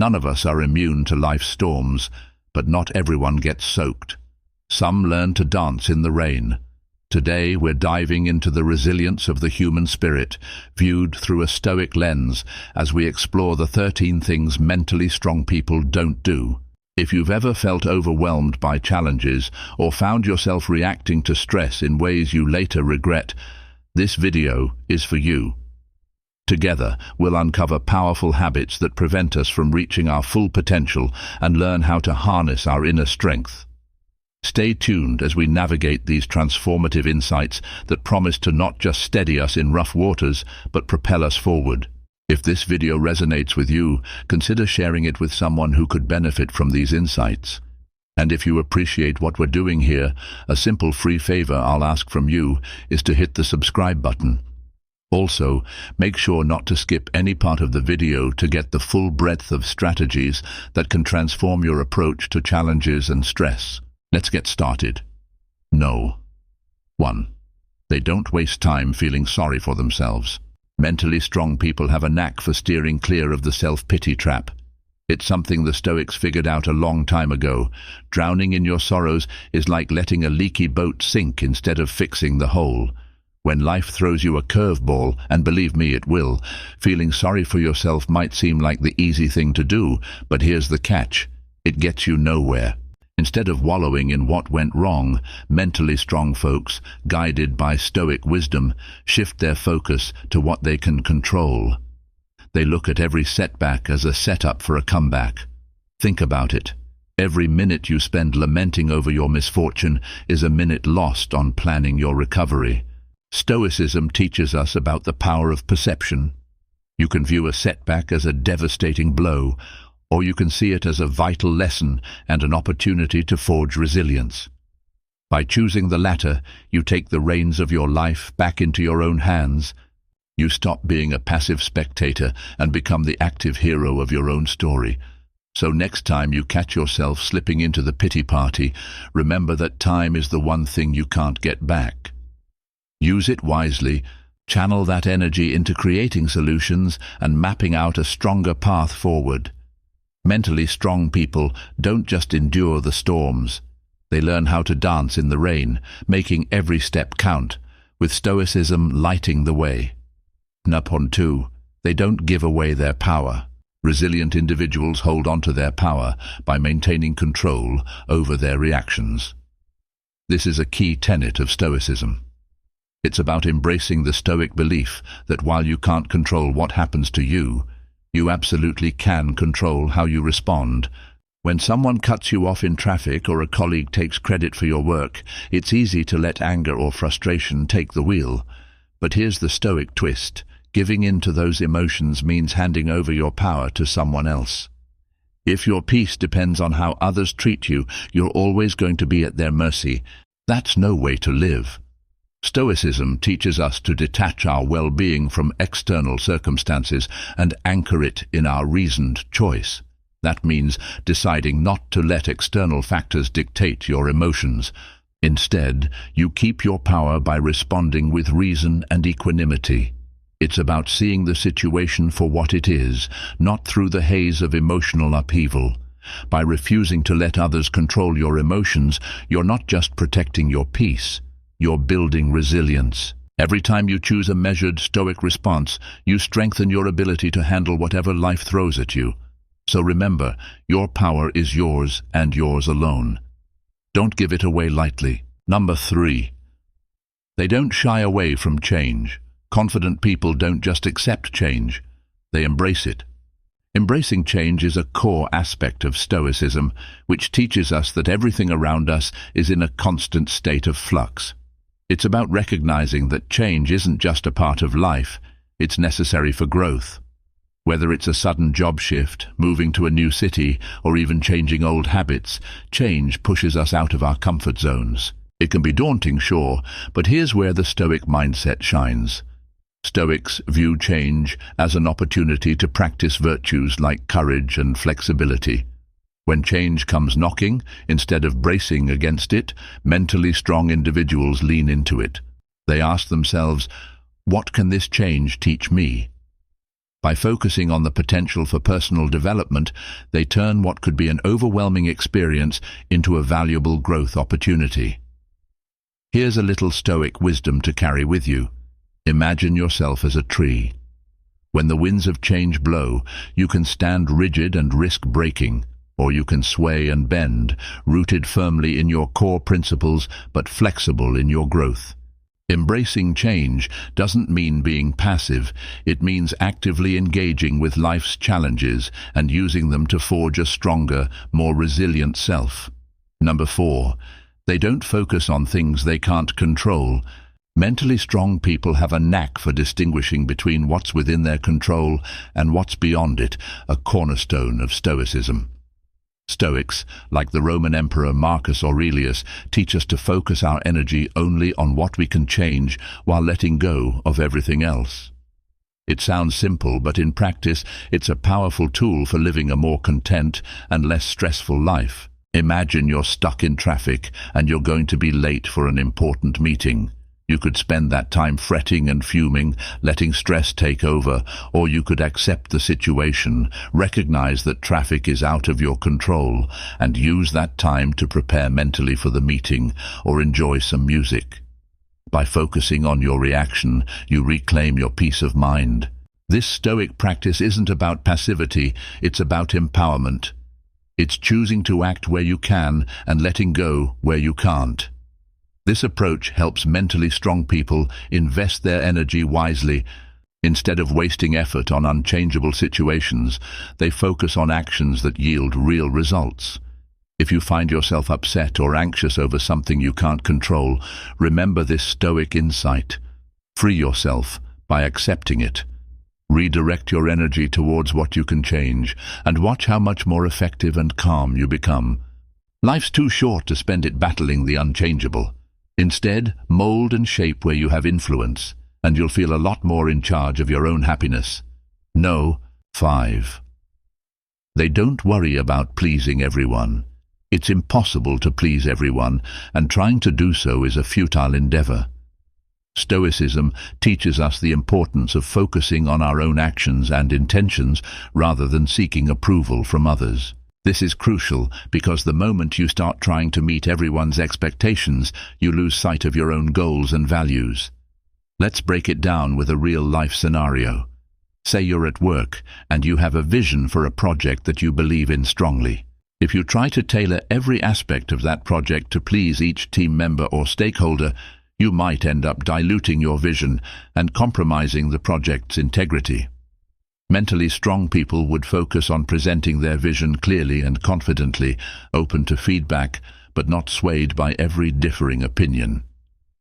None of us are immune to life's storms, but not everyone gets soaked. Some learn to dance in the rain. Today we're diving into the resilience of the human spirit, viewed through a Stoic lens, as we explore the 13 things mentally strong people don't do. If you've ever felt overwhelmed by challenges or found yourself reacting to stress in ways you later regret, this video is for you. Together, we'll uncover powerful habits that prevent us from reaching our full potential and learn how to harness our inner strength. Stay tuned as we navigate these transformative insights that promise to not just steady us in rough waters, but propel us forward. If this video resonates with you, consider sharing it with someone who could benefit from these insights. And if you appreciate what we're doing here, a simple free favor I'll ask from you is to hit the subscribe button. Also, make sure not to skip any part of the video to get the full breadth of strategies that can transform your approach to challenges and stress. Let's get started. No. 1. They don't waste time feeling sorry for themselves. Mentally strong people have a knack for steering clear of the self-pity trap. It's something the Stoics figured out a long time ago. Drowning in your sorrows is like letting a leaky boat sink instead of fixing the hole. When life throws you a curveball, and believe me, it will, feeling sorry for yourself might seem like the easy thing to do, but here's the catch. It gets you nowhere. Instead of wallowing in what went wrong, mentally strong folks, guided by Stoic wisdom, shift their focus to what they can control. They look at every setback as a setup for a comeback. Think about it. Every minute you spend lamenting over your misfortune is a minute lost on planning your recovery. Stoicism teaches us about the power of perception. You can view a setback as a devastating blow, or you can see it as a vital lesson and an opportunity to forge resilience. By choosing the latter, you take the reins of your life back into your own hands. You stop being a passive spectator and become the active hero of your own story. So next time you catch yourself slipping into the pity party, remember that time is the one thing you can't get back. Use it wisely, channel that energy into creating solutions and mapping out a stronger path forward. Mentally strong people don't just endure the storms. They learn how to dance in the rain, making every step count, with Stoicism lighting the way. 2. They don't give away their power. Resilient individuals hold on to their power by maintaining control over their reactions. This is a key tenet of Stoicism. It's about embracing the Stoic belief that while you can't control what happens to you, you absolutely can control how you respond. When someone cuts you off in traffic or a colleague takes credit for your work, it's easy to let anger or frustration take the wheel. But here's the Stoic twist. Giving in to those emotions means handing over your power to someone else. If your peace depends on how others treat you, you're always going to be at their mercy. That's no way to live. Stoicism teaches us to detach our well-being from external circumstances and anchor it in our reasoned choice. That means deciding not to let external factors dictate your emotions. Instead, you keep your power by responding with reason and equanimity. It's about seeing the situation for what it is, not through the haze of emotional upheaval. By refusing to let others control your emotions, you're not just protecting your peace, you're building resilience. Every time you choose a measured, Stoic response, you strengthen your ability to handle whatever life throws at you. So remember, your power is yours and yours alone. Don't give it away lightly. 3. They don't shy away from change. Confident people don't just accept change, they embrace it. Embracing change is a core aspect of Stoicism, which teaches us that everything around us is in a constant state of flux. It's about recognizing that change isn't just a part of life, it's necessary for growth. Whether it's a sudden job shift, moving to a new city, or even changing old habits, change pushes us out of our comfort zones. It can be daunting, sure, but here's where the Stoic mindset shines. Stoics view change as an opportunity to practice virtues like courage and flexibility. When change comes knocking, instead of bracing against it, mentally strong individuals lean into it. They ask themselves, what can this change teach me? By focusing on the potential for personal development, they turn what could be an overwhelming experience into a valuable growth opportunity. Here's a little Stoic wisdom to carry with you. Imagine yourself as a tree. When the winds of change blow, you can stand rigid and risk breaking, or you can sway and bend, rooted firmly in your core principles but flexible in your growth. Embracing change doesn't mean being passive, it means actively engaging with life's challenges and using them to forge a stronger, more resilient self. Number 4. They don't focus on things they can't control. Mentally strong people have a knack for distinguishing between what's within their control and what's beyond it, a cornerstone of Stoicism. Stoics, like the Roman Emperor Marcus Aurelius, teach us to focus our energy only on what we can change while letting go of everything else. It sounds simple, but in practice, it's a powerful tool for living a more content and less stressful life. Imagine you're stuck in traffic and you're going to be late for an important meeting. You could spend that time fretting and fuming, letting stress take over, or you could accept the situation, recognize that traffic is out of your control, and use that time to prepare mentally for the meeting or enjoy some music. By focusing on your reaction, you reclaim your peace of mind. This Stoic practice isn't about passivity, it's about empowerment. It's choosing to act where you can and letting go where you can't. This approach helps mentally strong people invest their energy wisely. Instead of wasting effort on unchangeable situations, they focus on actions that yield real results. If you find yourself upset or anxious over something you can't control, remember this Stoic insight. Free yourself by accepting it. Redirect your energy towards what you can change, and watch how much more effective and calm you become. Life's too short to spend it battling the unchangeable. Instead, mold and shape where you have influence, and you'll feel a lot more in charge of your own happiness. No. 5. They don't worry about pleasing everyone. It's impossible to please everyone, and trying to do so is a futile endeavor. Stoicism teaches us the importance of focusing on our own actions and intentions rather than seeking approval from others. This is crucial because the moment you start trying to meet everyone's expectations, you lose sight of your own goals and values. Let's break it down with a real-life scenario. Say you're at work and you have a vision for a project that you believe in strongly. If you try to tailor every aspect of that project to please each team member or stakeholder, you might end up diluting your vision and compromising the project's integrity. Mentally strong people would focus on presenting their vision clearly and confidently, open to feedback, but not swayed by every differing opinion.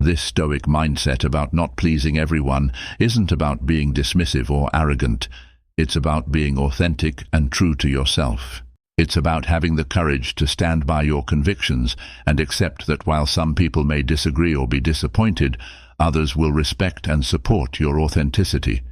This Stoic mindset about not pleasing everyone isn't about being dismissive or arrogant. It's about being authentic and true to yourself. It's about having the courage to stand by your convictions and accept that while some people may disagree or be disappointed, others will respect and support your authenticity.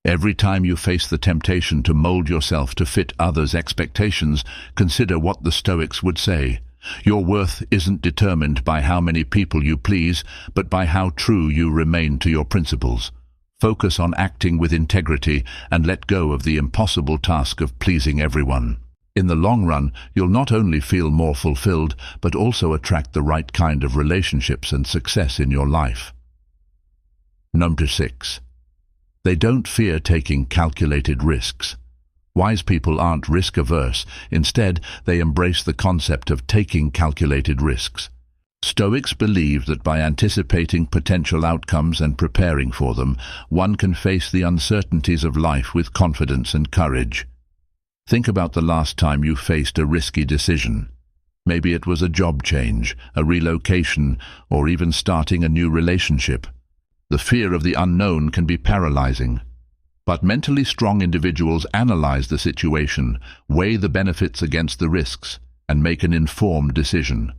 Every time you face the temptation to mold yourself to fit others' expectations, consider what the Stoics would say. Your worth isn't determined by how many people you please, but by how true you remain to your principles. Focus on acting with integrity and let go of the impossible task of pleasing everyone. In the long run, you'll not only feel more fulfilled, but also attract the right kind of relationships and success in your life. Number 6. They don't fear taking calculated risks. Wise people aren't risk-averse. Instead, they embrace the concept of taking calculated risks. Stoics believe that by anticipating potential outcomes and preparing for them, one can face the uncertainties of life with confidence and courage. Think about the last time you faced a risky decision. Maybe it was a job change, a relocation, or even starting a new relationship. The fear of the unknown can be paralyzing. But mentally strong individuals analyze the situation, weigh the benefits against the risks, and make an informed decision.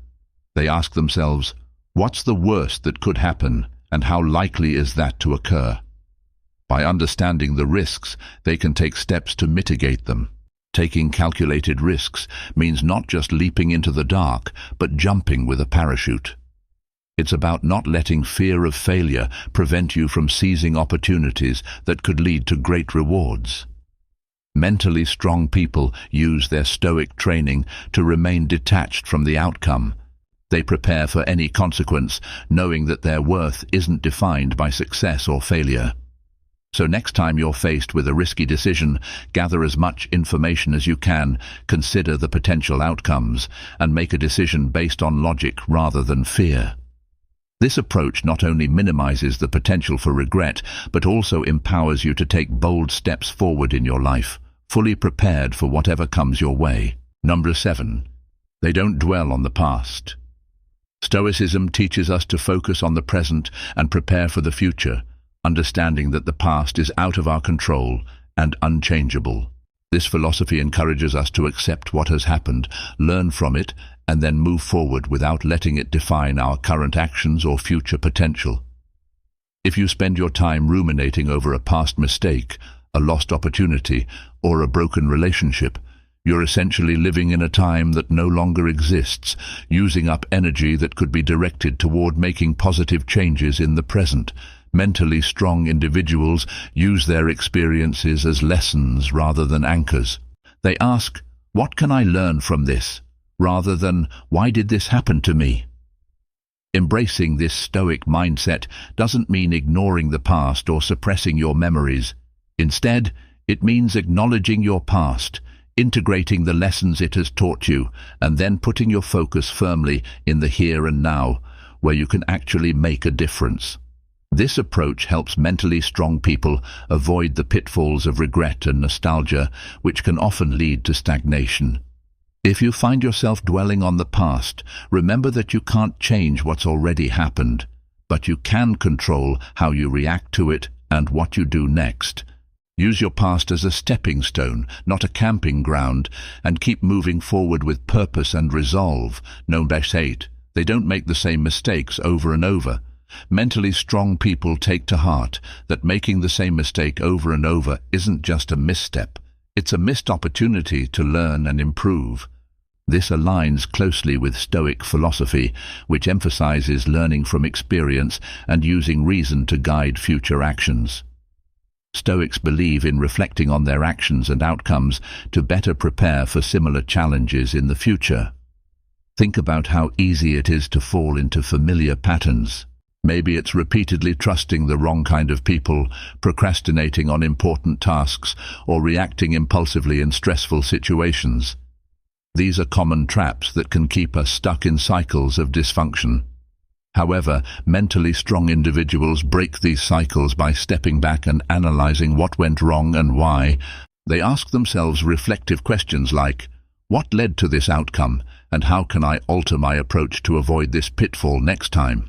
They ask themselves, what's the worst that could happen, and how likely is that to occur? By understanding the risks, they can take steps to mitigate them. Taking calculated risks means not just leaping into the dark, but jumping with a parachute. It's about not letting fear of failure prevent you from seizing opportunities that could lead to great rewards. Mentally strong people use their Stoic training to remain detached from the outcome. They prepare for any consequence, knowing that their worth isn't defined by success or failure. So next time you're faced with a risky decision, gather as much information as you can, consider the potential outcomes, and make a decision based on logic rather than fear. This approach not only minimizes the potential for regret, but also empowers you to take bold steps forward in your life, fully prepared for whatever comes your way. Number 7. They don't dwell on the past. Stoicism teaches us to focus on the present and prepare for the future, understanding that the past is out of our control and unchangeable. This philosophy encourages us to accept what has happened, learn from it, and then move forward without letting it define our current actions or future potential. If you spend your time ruminating over a past mistake, a lost opportunity, or a broken relationship, you're essentially living in a time that no longer exists, using up energy that could be directed toward making positive changes in the present. Mentally strong individuals use their experiences as lessons rather than anchors. They ask, "What can I learn from this?" rather than, "Why did this happen to me?" Embracing this Stoic mindset doesn't mean ignoring the past or suppressing your memories. Instead, it means acknowledging your past, integrating the lessons it has taught you, and then putting your focus firmly in the here and now, where you can actually make a difference. This approach helps mentally strong people avoid the pitfalls of regret and nostalgia, which can often lead to stagnation. If you find yourself dwelling on the past, remember that you can't change what's already happened, but you can control how you react to it and what you do next. Use your past as a stepping stone, not a camping ground, and keep moving forward with purpose and resolve. No mistake. They don't make the same mistakes over and over. Mentally strong people take to heart that making the same mistake over and over isn't just a misstep. It's a missed opportunity to learn and improve. This aligns closely with Stoic philosophy, which emphasizes learning from experience and using reason to guide future actions. Stoics believe in reflecting on their actions and outcomes to better prepare for similar challenges in the future. Think about how easy it is to fall into familiar patterns. Maybe it's repeatedly trusting the wrong kind of people, procrastinating on important tasks, or reacting impulsively in stressful situations. These are common traps that can keep us stuck in cycles of dysfunction. However, mentally strong individuals break these cycles by stepping back and analyzing what went wrong and why. They ask themselves reflective questions like, "What led to this outcome, and how can I alter my approach to avoid this pitfall next time?"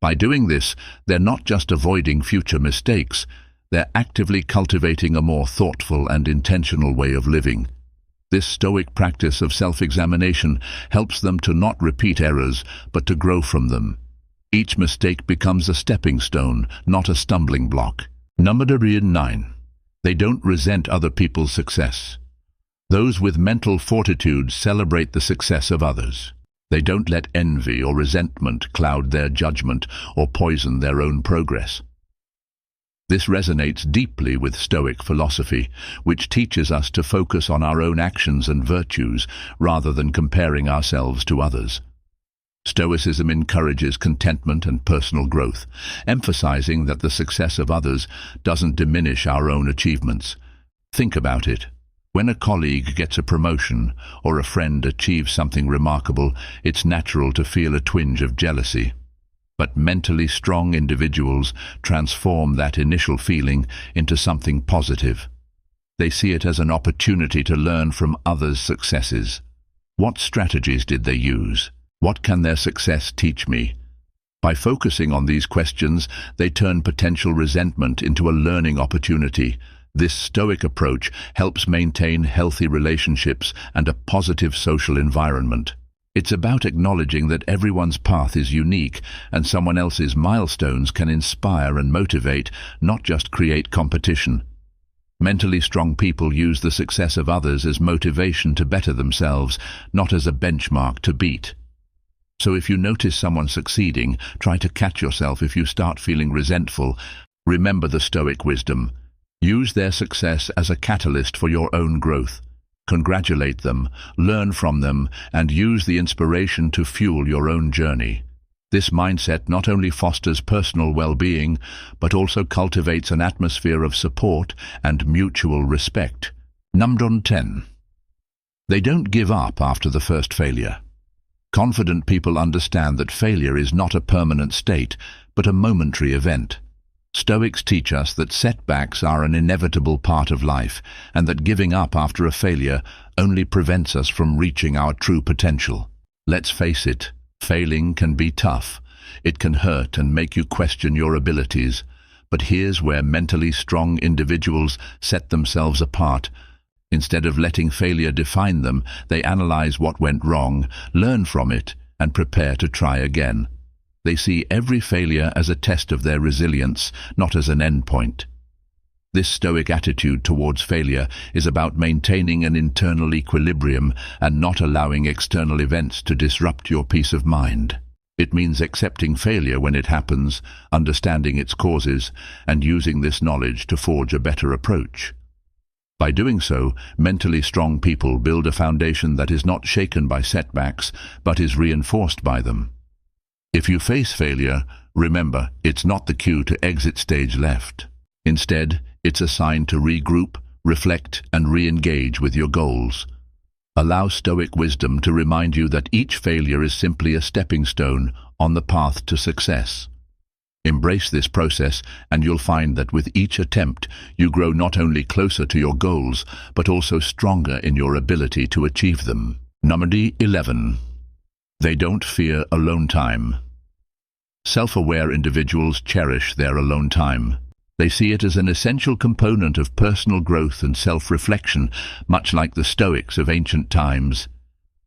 By doing this, they're not just avoiding future mistakes, they're actively cultivating a more thoughtful and intentional way of living. This Stoic practice of self-examination helps them to not repeat errors, but to grow from them. Each mistake becomes a stepping stone, not a stumbling block. Number 9. They don't resent other people's success. Those with mental fortitude celebrate the success of others. They don't let envy or resentment cloud their judgment or poison their own progress. This resonates deeply with Stoic philosophy, which teaches us to focus on our own actions and virtues rather than comparing ourselves to others. Stoicism encourages contentment and personal growth, emphasizing that the success of others doesn't diminish our own achievements. Think about it. When a colleague gets a promotion or a friend achieves something remarkable, it's natural to feel a twinge of jealousy. But mentally strong individuals transform that initial feeling into something positive. They see it as an opportunity to learn from others' successes. What strategies did they use? What can their success teach me? By focusing on these questions, they turn potential resentment into a learning opportunity. This Stoic approach helps maintain healthy relationships and a positive social environment. It's about acknowledging that everyone's path is unique and someone else's milestones can inspire and motivate, not just create competition. Mentally strong people use the success of others as motivation to better themselves, not as a benchmark to beat. So if you notice someone succeeding, try to catch yourself if you start feeling resentful. Remember the Stoic wisdom. Use their success as a catalyst for your own growth. Congratulate them, learn from them, and use the inspiration to fuel your own journey. This mindset not only fosters personal well-being, but also cultivates an atmosphere of support and mutual respect. Number 10. They don't give up after the first failure. Confident people understand that failure is not a permanent state, but a momentary event. Stoics teach us that setbacks are an inevitable part of life, and that giving up after a failure only prevents us from reaching our true potential. Let's face it, failing can be tough. It can hurt and make you question your abilities. But here's where mentally strong individuals set themselves apart. Instead of letting failure define them, they analyze what went wrong, learn from it, and prepare to try again. They see every failure as a test of their resilience, not as an endpoint. This Stoic attitude towards failure is about maintaining an internal equilibrium and not allowing external events to disrupt your peace of mind. It means accepting failure when it happens, understanding its causes, and using this knowledge to forge a better approach. By doing so, mentally strong people build a foundation that is not shaken by setbacks, but is reinforced by them. If you face failure, remember, it's not the cue to exit stage left. Instead, it's a sign to regroup, reflect, and re-engage with your goals. Allow Stoic wisdom to remind you that each failure is simply a stepping stone on the path to success. Embrace this process, and you'll find that with each attempt, you grow not only closer to your goals, but also stronger in your ability to achieve them. Number 11. They don't fear alone time. Self-aware individuals cherish their alone time. They see it as an essential component of personal growth and self-reflection, much like the Stoics of ancient times.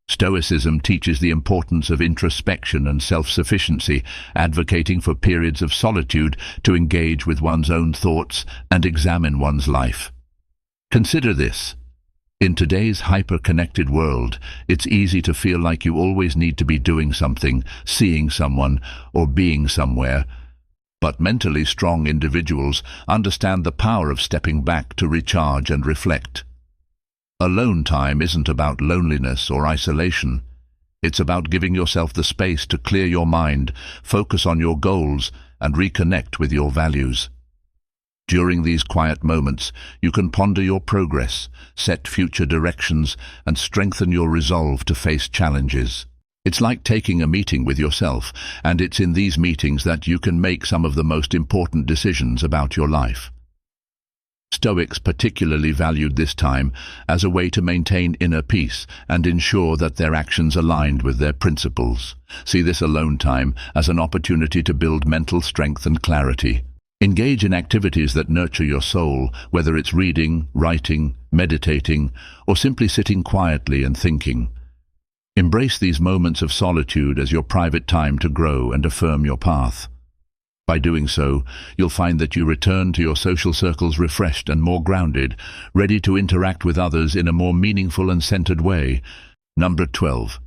Stoicism teaches the importance of introspection and self-sufficiency, advocating for periods of solitude to engage with one's own thoughts and examine one's life. Consider this. In today's hyper-connected world, it's easy to feel like you always need to be doing something, seeing someone, or being somewhere. But mentally strong individuals understand the power of stepping back to recharge and reflect. Alone time isn't about loneliness or isolation. It's about giving yourself the space to clear your mind, focus on your goals, and reconnect with your values. During these quiet moments, you can ponder your progress, set future directions, and strengthen your resolve to face challenges. It's like taking a meeting with yourself, and it's in these meetings that you can make some of the most important decisions about your life. Stoics particularly valued this time as a way to maintain inner peace and ensure that their actions aligned with their principles. See this alone time as an opportunity to build mental strength and clarity. Engage in activities that nurture your soul, whether it's reading, writing, meditating, or simply sitting quietly and thinking. Embrace these moments of solitude as your private time to grow and affirm your path. By doing so, you'll find that you return to your social circles refreshed and more grounded, ready to interact with others in a more meaningful and centered way. Number 12.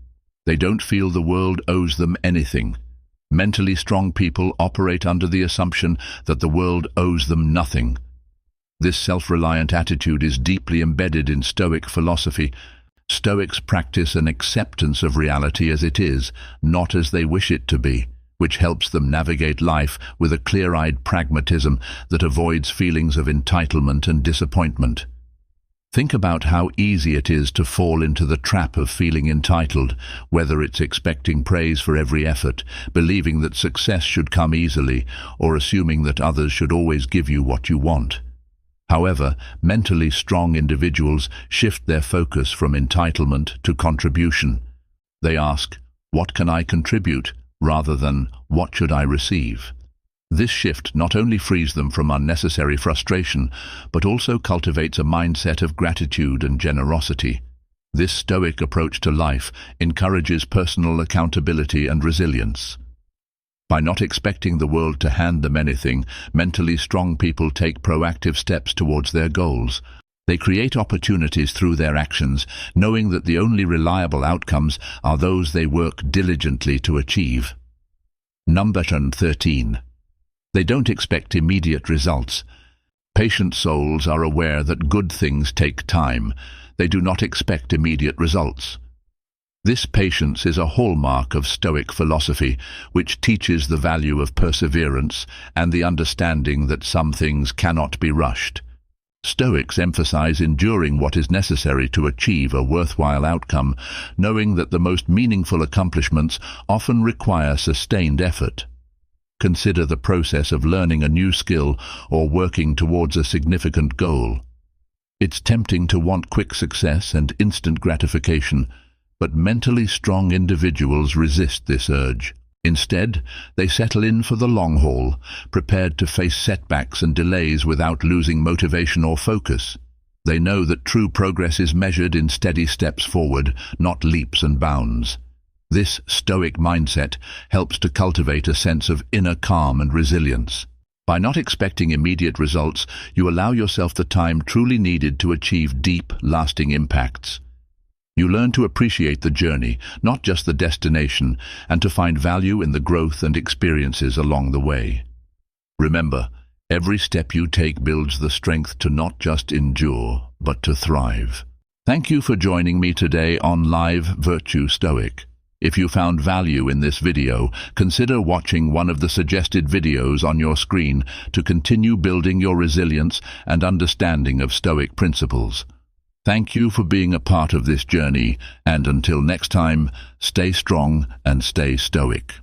They don't feel the world owes them anything. Mentally strong people operate under the assumption that the world owes them nothing. This self-reliant attitude is deeply embedded in Stoic philosophy. Stoics practice an acceptance of reality as it is, not as they wish it to be, which helps them navigate life with a clear-eyed pragmatism that avoids feelings of entitlement and disappointment. Think about how easy it is to fall into the trap of feeling entitled, whether it's expecting praise for every effort, believing that success should come easily, or assuming that others should always give you what you want. However, mentally strong individuals shift their focus from entitlement to contribution. They ask, "What can I contribute?" rather than, "What should I receive?" This shift not only frees them from unnecessary frustration, but also cultivates a mindset of gratitude and generosity. This Stoic approach to life encourages personal accountability and resilience. By not expecting the world to hand them anything, mentally strong people take proactive steps towards their goals. They create opportunities through their actions, knowing that the only reliable outcomes are those they work diligently to achieve. Number 13. They don't expect immediate results. Patient souls are aware that good things take time. They do not expect immediate results. This patience is a hallmark of Stoic philosophy, which teaches the value of perseverance and the understanding that some things cannot be rushed. Stoics emphasize enduring what is necessary to achieve a worthwhile outcome, knowing that the most meaningful accomplishments often require sustained effort. Consider the process of learning a new skill or working towards a significant goal. It's tempting to want quick success and instant gratification, but mentally strong individuals resist this urge. Instead, they settle in for the long haul, prepared to face setbacks and delays without losing motivation or focus. They know that true progress is measured in steady steps forward, not leaps and bounds. This Stoic mindset helps to cultivate a sense of inner calm and resilience. By not expecting immediate results, you allow yourself the time truly needed to achieve deep, lasting impacts. You learn to appreciate the journey, not just the destination, and to find value in the growth and experiences along the way. Remember, every step you take builds the strength to not just endure, but to thrive. Thank you for joining me today on Live Virtue Stoic. If you found value in this video, consider watching one of the suggested videos on your screen to continue building your resilience and understanding of Stoic principles. Thank you for being a part of this journey, and until next time, stay strong and stay stoic.